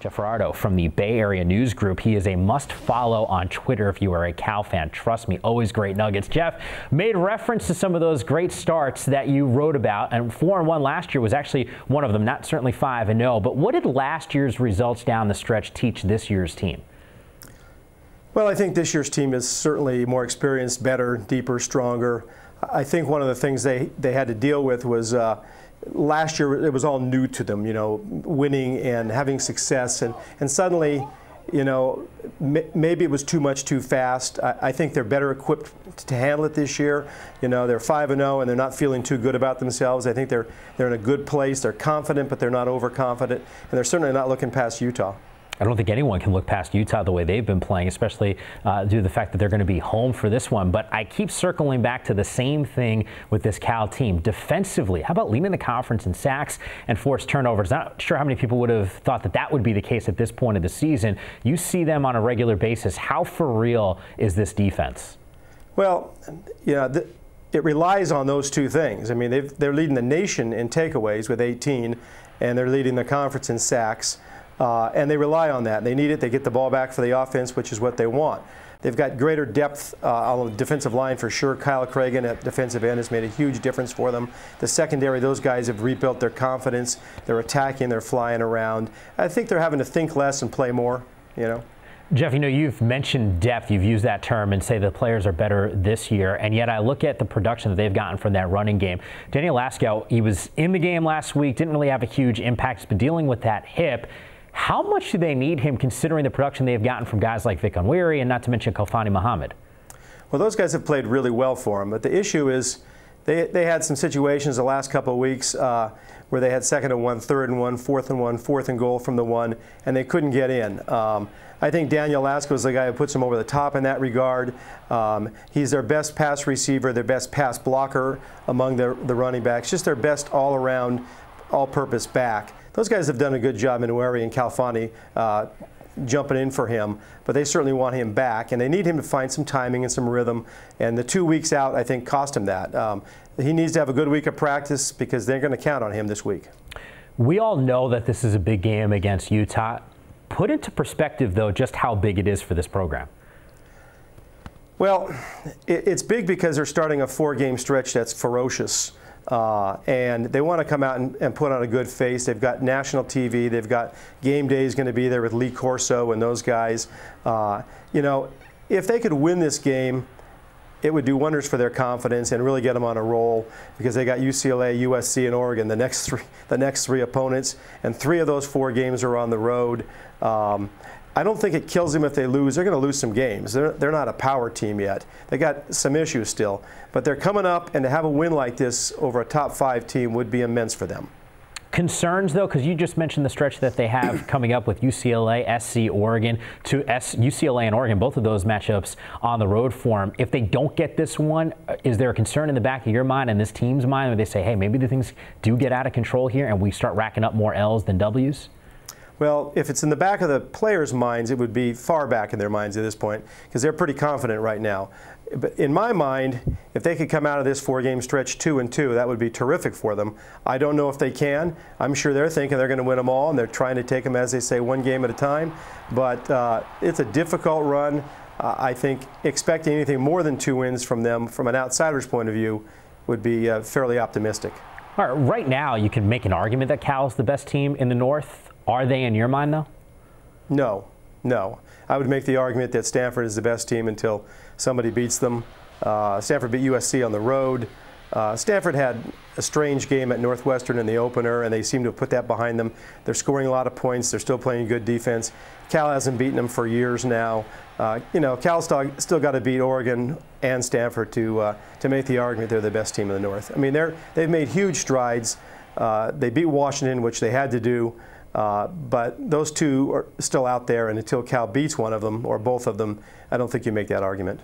Jeff Faraudo from the Bay Area News Group. He is a must-follow on Twitter if you are a Cal fan. Trust me, always great nuggets. Jeff made reference to some of those great starts that you wrote about, and 4-1 last year was actually one of them, not certainly 5-0. But what did last year's results down the stretch teach this year's team? Well, I think this year's team is certainly more experienced, better, deeper, stronger. I think one of the things they had to deal with was last year it was all new to them, winning and having success, and suddenly, maybe it was too much too fast. I think they're better equipped to handle it this year. They're 5-0 and they're not feeling too good about themselves. I think they're in a good place. They're confident, but they're not overconfident, and they're certainly not looking past Utah. I don't think anyone can look past Utah the way they've been playing, especially due to the fact that they're going to be home for this one. But I keep circling back to the same thing with this Cal team. Defensively, how about leading the conference in sacks and forced turnovers? Not sure how many people would have thought that that would be the case at this point of the season. You see them on a regular basis. How for real is this defense? Well, it relies on those two things. I mean, they're leading the nation in takeaways with 18, and they're leading the conference in sacks. And they rely on that. They need it. They get the ball back for the offense, which is what they want. They've got greater depth on the defensive line for sure. Kyle Cragen at defensive end has made a huge difference for them. The secondary, those guys have rebuilt their confidence. They're attacking. They're flying around. I think they're having to think less and play more, Jeff, you've mentioned depth. You've used that term and say the players are better this year, and yet I look at the production that they've gotten from that running game. Daniel Lascaux, he was in the game last week, didn't really have a huge impact. He's been dealing with that hip. How much do they need him considering the production they've gotten from guys like Vic Onwiri and not to mention Khalfani Muhammad? Well, those guys have played really well for him, but the issue is they had some situations the last couple of weeks where they had 2nd and 1, 3rd and 1, 4th and 1, 4th and goal from the 1, and they couldn't get in. I think Daniel Lascaux is the guy who puts them over the top in that regard. He's their best pass receiver, their best pass blocker among the running backs, just their best all-around, all-purpose back. Those guys have done a good job in Onwiri and Khalfani jumping in for him, but they certainly want him back, and they need him to find some timing and some rhythm, and the 2 weeks out, I think, cost him that. He needs to have a good week of practice because they're going to count on him this week. We all know that this is a big game against Utah. Put into perspective, though, just how big it is for this program. Well, it's big because they're starting a 4-game stretch that's ferocious. And they want to come out and put on a good face. They've got national TV. They've got game days going to be there with Lee Corso and those guys. If they could win this game, it would do wonders for their confidence and really get them on a roll because they got UCLA, USC, and Oregon, the next three opponents, and 3 of those 4 games are on the road. I don't think it kills them if they lose. They're going to lose some games. They're not a power team yet. They got some issues still. But they're coming up, and to have a win like this over a top 5 team would be immense for them. Concerns, though, because you just mentioned the stretch that they have coming up with UCLA, SC, Oregon, UCLA and Oregon, both of those matchups on the road for them. If they don't get this one, is there a concern in the back of your mind and this team's mind where they say, hey, maybe the things do get out of control here and we start racking up more L's than W's? Well, if it's in the back of the players' minds, it would be far back in their minds at this point because they're pretty confident right now. But in my mind, if they could come out of this 4-game stretch 2-2, that would be terrific for them. I don't know if they can. I'm sure they're thinking they're going to win them all, and they're trying to take them, as they say, 1 game at a time. But it's a difficult run. I think expecting anything more than 2 wins from them, from an outsider's point of view, would be fairly optimistic. All right, right now, you can make an argument that Cal's the best team in the North. Are they in your mind, though? No. I would make the argument that Stanford is the best team until somebody beats them. Stanford beat USC on the road. Stanford had a strange game at Northwestern in the opener, and they seem to have put that behind them. They're scoring a lot of points. They're still playing good defense. Cal hasn't beaten them for years now. Cal's still got to beat Oregon and Stanford to make the argument they're the best team in the North. I mean, they've made huge strides. They beat Washington, which they had to do. But those 2 are still out there, and until Cal beats one of them or both of them, I don't think you make that argument.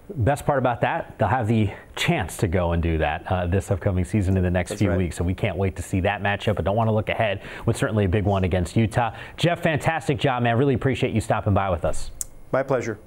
Best part about that, they'll have the chance to go and do that this upcoming season in the next few weeks. So we can't wait to see that matchup, but don't want to look ahead with certainly a big one against Utah. Jeff, fantastic job, man. Really appreciate you stopping by with us. My pleasure.